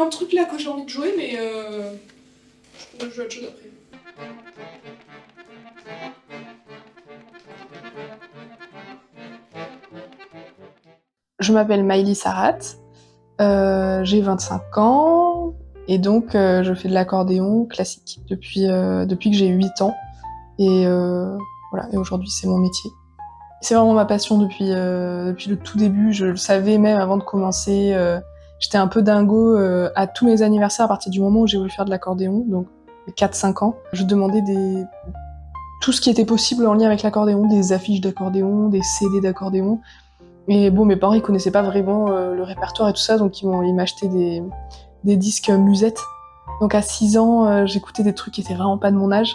un truc là que j'ai envie de jouer, mais je pourrais jouer à autre chose après. Je m'appelle Maïli Sarat, j'ai 25 ans et donc je fais de l'accordéon classique depuis que j'ai 8 ans et voilà, et aujourd'hui c'est mon métier. C'est vraiment ma passion depuis le tout début, je le savais même avant de commencer. J'étais un peu dingo à tous mes anniversaires à partir du moment où j'ai voulu faire de l'accordéon, donc 4-5 ans. Je demandais tout ce qui était possible en lien avec l'accordéon, des affiches d'accordéon, des CD d'accordéon. Et bon, mes parents ils connaissaient pas vraiment le répertoire et tout ça, donc ils m'achetaient des disques musettes. Donc à 6 ans, j'écoutais des trucs qui étaient vraiment pas de mon âge.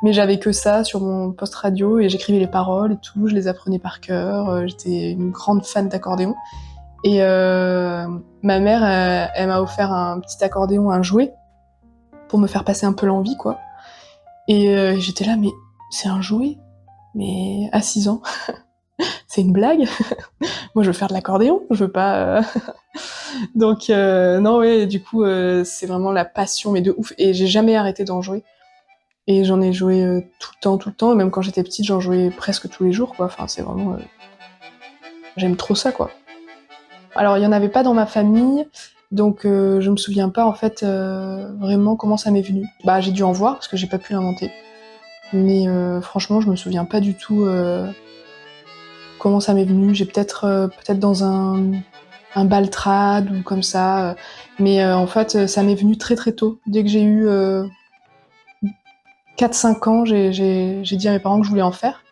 Mais j'avais que ça sur mon poste radio et j'écrivais les paroles et tout, je les apprenais par cœur, j'étais une grande fan d'accordéon. Et ma mère, elle m'a offert un petit accordéon, un jouet, pour me faire passer un peu l'envie, quoi. Et j'étais là, mais c'est un jouet? Mais à 6 ans, c'est une blague? Moi, je veux faire de l'accordéon, je veux pas... Donc, non, ouais, du coup, c'est vraiment la passion, mais de ouf. Et j'ai jamais arrêté d'en jouer. Et j'en ai joué tout le temps. Et même quand j'étais petite, j'en jouais presque tous les jours, quoi. Enfin, c'est vraiment... j'aime trop ça, quoi. Alors, il y en avait pas dans ma famille, donc je me souviens pas, en fait, vraiment comment ça m'est venu. Bah, j'ai dû en voir, parce que j'ai pas pu l'inventer. Mais franchement, je me souviens pas du tout comment ça m'est venu. J'ai peut-être dans un baltrad ou comme ça. Mais en fait, ça m'est venu très très tôt. Dès que j'ai eu 4-5 ans, j'ai dit à mes parents que je voulais en faire.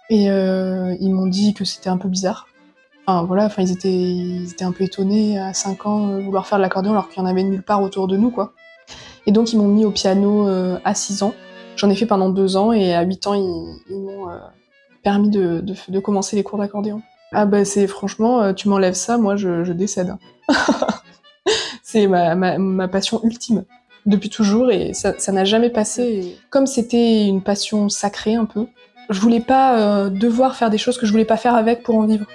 Et ils m'ont dit que c'était un peu bizarre. Enfin voilà, ils étaient un peu étonnés à 5 ans vouloir faire de l'accordéon alors qu'il y en avait nulle part autour de nous, quoi. Et donc ils m'ont mis au piano à 6 ans. J'en ai fait pendant 2 ans et à 8 ans, ils m'ont permis de commencer les cours d'accordéon. Ah bah c'est franchement, tu m'enlèves ça, moi je décède. C'est ma passion ultime, depuis toujours, et ça n'a jamais passé. Comme c'était une passion sacrée un peu, je voulais pas devoir faire des choses que je voulais pas faire avec pour en vivre.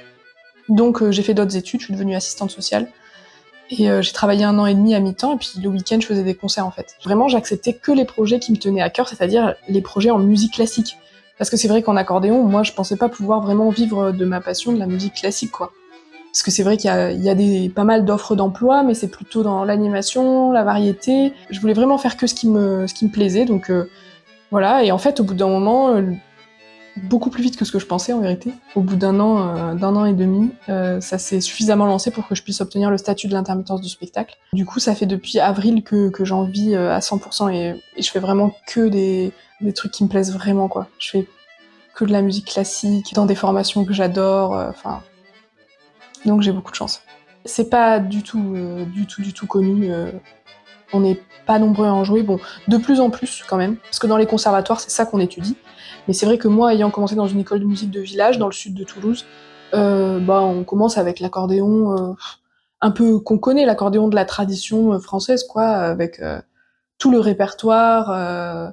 Donc j'ai fait d'autres études, je suis devenue assistante sociale, et j'ai travaillé 1 an et demi à mi-temps, et puis le week-end je faisais des concerts en fait. Vraiment j'acceptais que les projets qui me tenaient à cœur, c'est-à-dire les projets en musique classique. Parce que c'est vrai qu'en accordéon, moi je pensais pas pouvoir vraiment vivre de ma passion de la musique classique, quoi. Parce que c'est vrai qu'il y a pas mal d'offres d'emploi, mais c'est plutôt dans l'animation, la variété. Je voulais vraiment faire que ce qui me plaisait, donc voilà. Et en fait, au bout d'un moment, beaucoup plus vite que ce que je pensais en vérité, au bout d'un an et demi, ça s'est suffisamment lancé pour que je puisse obtenir le statut de l'intermittence du spectacle. Du coup, ça fait depuis avril que j'en vis à 100% et je fais vraiment que des trucs qui me plaisent vraiment, quoi. Je fais que de la musique classique, dans des formations que j'adore, enfin... Donc j'ai beaucoup de chance. C'est pas du tout connu. On n'est pas nombreux à en jouer. Bon, de plus en plus quand même, parce que dans les conservatoires, c'est ça qu'on étudie. Mais c'est vrai que moi, ayant commencé dans une école de musique de village, dans le sud de Toulouse, bah on commence avec l'accordéon un peu qu'on connaît, l'accordéon de la tradition française, quoi, avec tout le répertoire,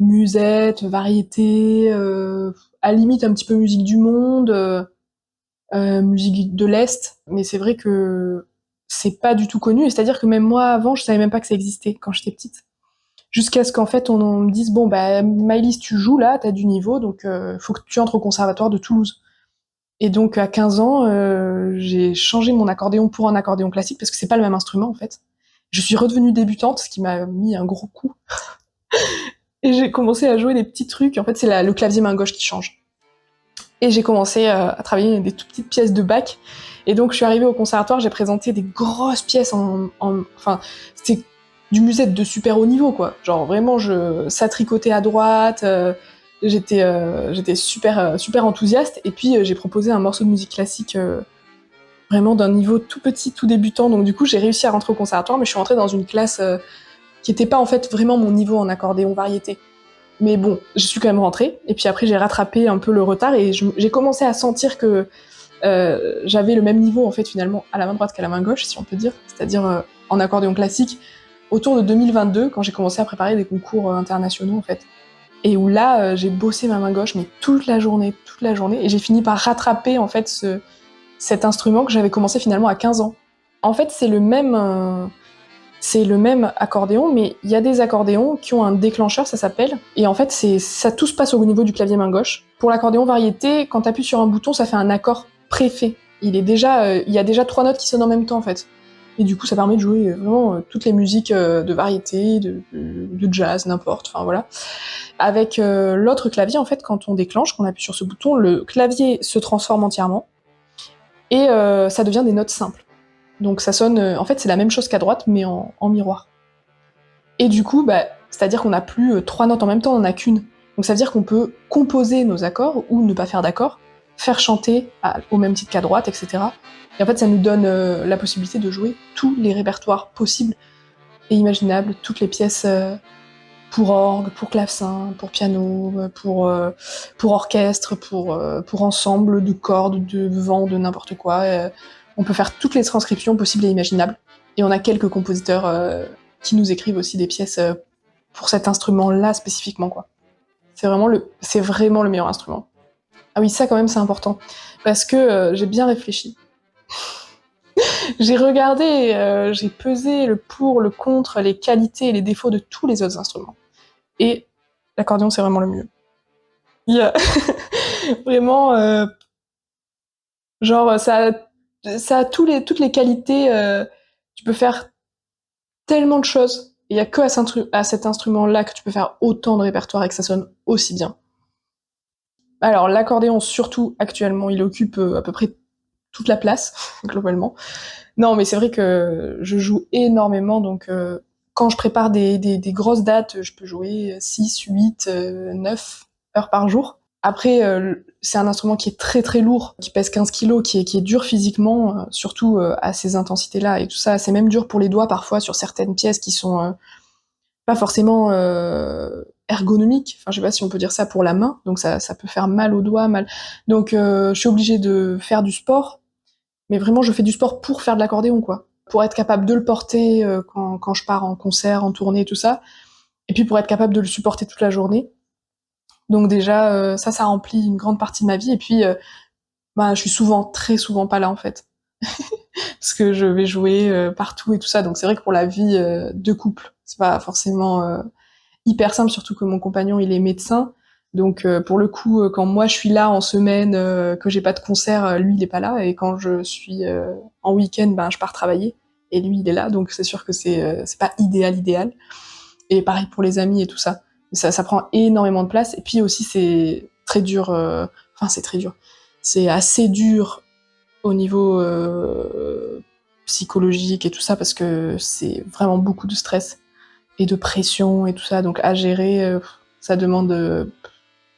musette, variété, à la limite un petit peu musique du monde. Musique de l'Est, mais c'est vrai que c'est pas du tout connu, et c'est-à-dire que même moi, avant, je savais même pas que ça existait quand j'étais petite. Jusqu'à ce qu'en fait, on me dise, bon, bah, Maëlys, tu joues là, t'as du niveau, donc faut que tu entres au conservatoire de Toulouse. Et donc, à 15 ans, j'ai changé mon accordéon pour un accordéon classique, parce que c'est pas le même instrument, en fait. Je suis redevenue débutante, ce qui m'a mis un gros coup. Et j'ai commencé à jouer des petits trucs, en fait, c'est le clavier main gauche qui change. Et j'ai commencé à travailler des toutes petites pièces de bac. Et donc, je suis arrivée au conservatoire, j'ai présenté des grosses pièces enfin, c'était du musette de super haut niveau, quoi. Genre, vraiment, ça tricotait à droite, j'étais super enthousiaste. Et puis, j'ai proposé un morceau de musique classique vraiment d'un niveau tout petit, tout débutant. Donc, du coup, j'ai réussi à rentrer au conservatoire, mais je suis rentrée dans une classe qui était pas, en fait, vraiment mon niveau en accordéon variété. Mais bon, je suis quand même rentrée, et puis après j'ai rattrapé un peu le retard, et j'ai commencé à sentir que j'avais le même niveau en fait finalement à la main droite qu'à la main gauche, si on peut dire, c'est-à-dire en accordéon classique, autour de 2022, quand j'ai commencé à préparer des concours internationaux en fait. Et où là, j'ai bossé ma main gauche, mais toute la journée, et j'ai fini par rattraper en fait cet instrument que j'avais commencé finalement à 15 ans. En fait, c'est le même... c'est le même accordéon, mais il y a des accordéons qui ont un déclencheur, ça s'appelle, et en fait, ça tout se passe au niveau du clavier main gauche. Pour l'accordéon variété, quand t'appuies sur un bouton, ça fait un accord préfet. Il y a déjà 3 notes qui sonnent en même temps, en fait. Et du coup, ça permet de jouer vraiment toutes les musiques de variété, de jazz, n'importe, enfin voilà. Avec l'autre clavier, en fait, quand on déclenche, qu'on appuie sur ce bouton, le clavier se transforme entièrement, et ça devient des notes simples. Donc ça sonne, en fait c'est la même chose qu'à droite, mais en miroir. Et du coup, c'est-à-dire qu'on n'a plus 3 notes en même temps, on n'a qu'une. Donc ça veut dire qu'on peut composer nos accords, ou ne pas faire d'accords, faire chanter au même titre qu'à droite, etc. Et en fait ça nous donne la possibilité de jouer tous les répertoires possibles et imaginables, toutes les pièces pour orgue, pour clavecin, pour piano, pour orchestre, pour ensemble de cordes, de vent, de n'importe quoi. On peut faire toutes les transcriptions possibles et imaginables. Et on a quelques compositeurs qui nous écrivent aussi des pièces pour cet instrument-là spécifiquement, quoi. C'est vraiment le meilleur instrument. Ah oui, ça quand même c'est important. Parce que j'ai bien réfléchi. J'ai regardé, j'ai pesé le pour, le contre, les qualités et les défauts de tous les autres instruments. Et l'accordéon, c'est vraiment le mieux. Il y a vraiment, genre, ça a toutes les qualités, tu peux faire tellement de choses. Il y a que à cet instrument-là que tu peux faire autant de répertoire et que ça sonne aussi bien. Alors, l'accordéon, surtout actuellement, il occupe à peu près toute la place, globalement. Non, mais c'est vrai que je joue énormément, donc quand je prépare des grosses dates, je peux jouer 6, 8, 9 heures par jour. Après, c'est un instrument qui est très très lourd, qui pèse 15 kilos, qui est dur physiquement, surtout à ces intensités-là et tout ça. C'est même dur pour les doigts parfois sur certaines pièces qui sont pas forcément ergonomiques. Enfin, je sais pas si on peut dire ça pour la main, donc ça peut faire mal aux doigts, mal. Donc je suis obligée de faire du sport, mais vraiment je fais du sport pour faire de l'accordéon, quoi. Pour être capable de le porter quand je pars en concert, en tournée, tout ça. Et puis pour être capable de le supporter toute la journée. Donc déjà, ça remplit une grande partie de ma vie. Et puis, je suis souvent, très souvent pas là en fait. Parce que je vais jouer partout et tout ça. Donc c'est vrai que pour la vie de couple, c'est pas forcément hyper simple, surtout que mon compagnon il est médecin. Donc pour le coup, quand moi je suis là en semaine, que j'ai pas de concert, lui il est pas là. Et quand je suis en week-end, je pars travailler. Et lui il est là. Donc c'est sûr que c'est pas idéal. Et pareil pour les amis et tout ça. Ça prend énormément de place. Et puis aussi, c'est très dur. Enfin, c'est très dur. C'est assez dur au niveau psychologique et tout ça, parce que c'est vraiment beaucoup de stress et de pression et tout ça. Donc à gérer, ça demande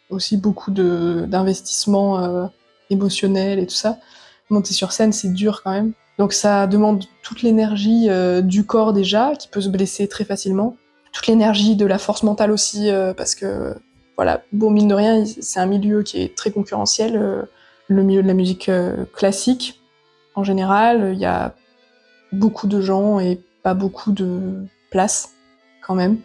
aussi beaucoup d'investissement émotionnel et tout ça. Monter sur scène, c'est dur quand même. Donc ça demande toute l'énergie du corps déjà, qui peut se blesser très facilement, toute l'énergie de la force mentale aussi, parce que, voilà, bon, mine de rien, c'est un milieu qui est très concurrentiel, le milieu de la musique classique. En général, il y a beaucoup de gens et pas beaucoup de place, quand même.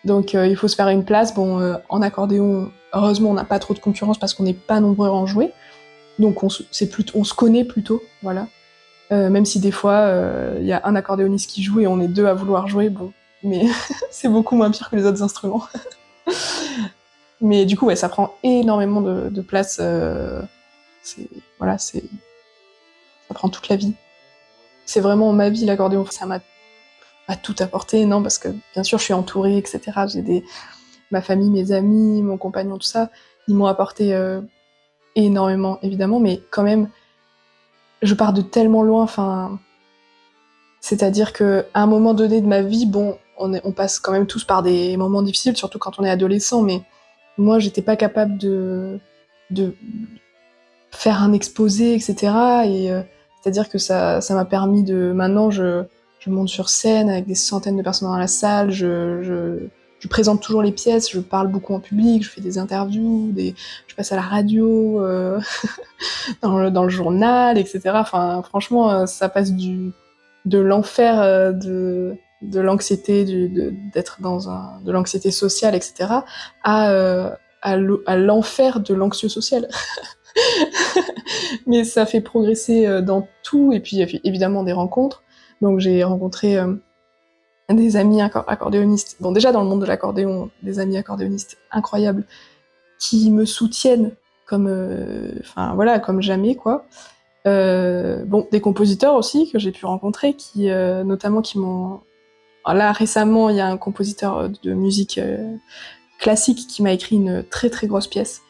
Donc il faut se faire une place. Bon, en accordéon, heureusement, on n'a pas trop de concurrence parce qu'on n'est pas nombreux à en jouer. Donc on se connaît plutôt, voilà. Même si des fois, il y a un accordéoniste qui joue et on est deux à vouloir jouer, bon, mais c'est beaucoup moins pire que les autres instruments. Mais du coup, ouais, ça prend énormément de place. C'est, voilà, ça prend toute la vie. C'est vraiment ma vie, l'accordéon. Ça m'a pas tout apporté, non, parce que bien sûr, je suis entourée, etc. Ma famille, mes amis, mon compagnon, tout ça, ils m'ont apporté énormément, évidemment, mais quand même, je pars de tellement loin, enfin, c'est-à-dire qu'à un moment donné de ma vie, bon, on passe quand même tous par des moments difficiles, surtout quand on est adolescent, mais moi, j'étais pas capable de faire un exposé, etc. Et c'est-à-dire que ça m'a permis de... Maintenant, je monte sur scène avec des centaines de personnes dans la salle, je présente toujours les pièces, je parle beaucoup en public, je fais des interviews, je passe à la radio, dans le journal, etc. Enfin, franchement, ça passe de l'enfer de l'anxiété, d'être de l'anxiété sociale, etc., à l'enfer de l'anxieux social. Mais ça fait progresser dans tout, et puis évidemment des rencontres. Donc j'ai rencontré des amis accordéonistes. Bon, déjà dans le monde de l'accordéon, des amis accordéonistes incroyables qui me soutiennent comme, enfin voilà, comme jamais quoi. Bon, des compositeurs aussi que j'ai pu rencontrer, qui notamment qui m'ont. Là récemment, il y a un compositeur de musique classique qui m'a écrit une très très grosse pièce,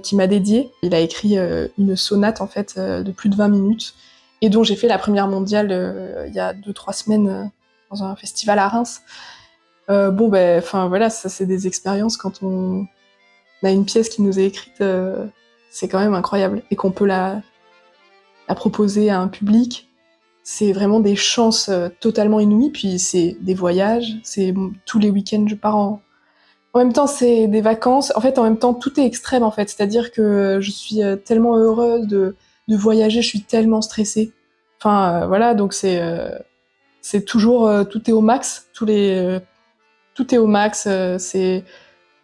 qui m'a dédiée. Il a écrit une sonate en fait de plus de 20 minutes et dont j'ai fait la première mondiale il y a 2-3 semaines dans un festival à Reims. Bon ben, enfin voilà, ça c'est des expériences quand on a une pièce qui nous est écrite, c'est quand même incroyable et qu'on peut la proposer à un public. C'est vraiment des chances totalement inouïes, puis c'est des voyages, c'est tous les week-ends je pars en même temps c'est des vacances, en fait en même temps tout est extrême en fait, c'est-à-dire que je suis tellement heureuse de voyager, je suis tellement stressée. Enfin voilà, donc c'est toujours tout est au max, tout est au max, c'est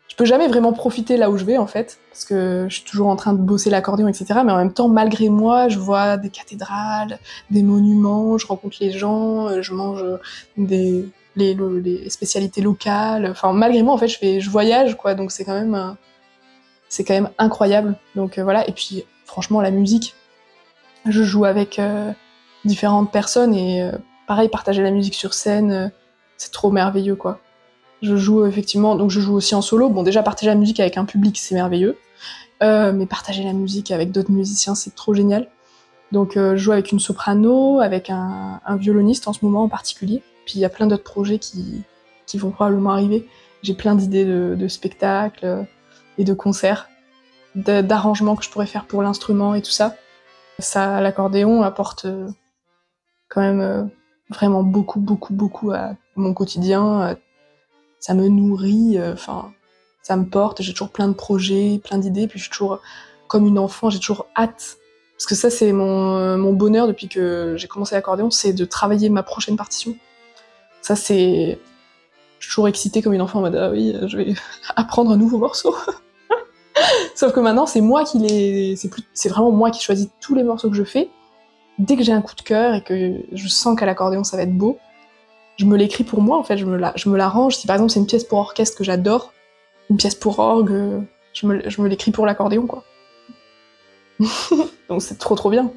je peux jamais vraiment profiter là où je vais en fait, parce que je suis toujours en train de bosser l'accordéon, etc. Mais en même temps, malgré moi, je vois des cathédrales, des monuments, je rencontre les gens, je mange les spécialités locales. Enfin, malgré moi, en fait, je voyage, quoi. Donc c'est quand même incroyable. Donc voilà. Et puis, franchement, la musique, je joue avec différentes personnes et pareil, partager la musique sur scène, c'est trop merveilleux, quoi. Je joue effectivement, donc je joue aussi en solo. Bon, déjà partager la musique avec un public, c'est merveilleux, mais partager la musique avec d'autres musiciens, c'est trop génial. Donc je joue avec une soprano, avec un violoniste en ce moment en particulier. Puis il y a plein d'autres projets qui vont probablement arriver. J'ai plein d'idées de spectacles et de concerts, d'arrangements que je pourrais faire pour l'instrument et tout ça. Ça, l'accordéon apporte quand même vraiment beaucoup, beaucoup, beaucoup à mon quotidien. Ça me nourrit, enfin, ça me porte, j'ai toujours plein de projets, plein d'idées, puis je suis toujours comme une enfant, j'ai toujours hâte. Parce que ça, c'est mon bonheur depuis que j'ai commencé l'accordéon, c'est de travailler ma prochaine partition. Ça, c'est. Je suis toujours excitée comme une enfant en mode ah oui, je vais apprendre un nouveau morceau. Sauf que maintenant, c'est moi qui les. C'est vraiment moi qui choisis tous les morceaux que je fais. Dès que j'ai un coup de cœur et que je sens qu'à l'accordéon ça va être beau, je me l'écris pour moi en fait, je me l'arrange. Si par exemple c'est une pièce pour orchestre que j'adore, une pièce pour orgue, je me l'écris pour l'accordéon, quoi. Donc c'est trop trop bien.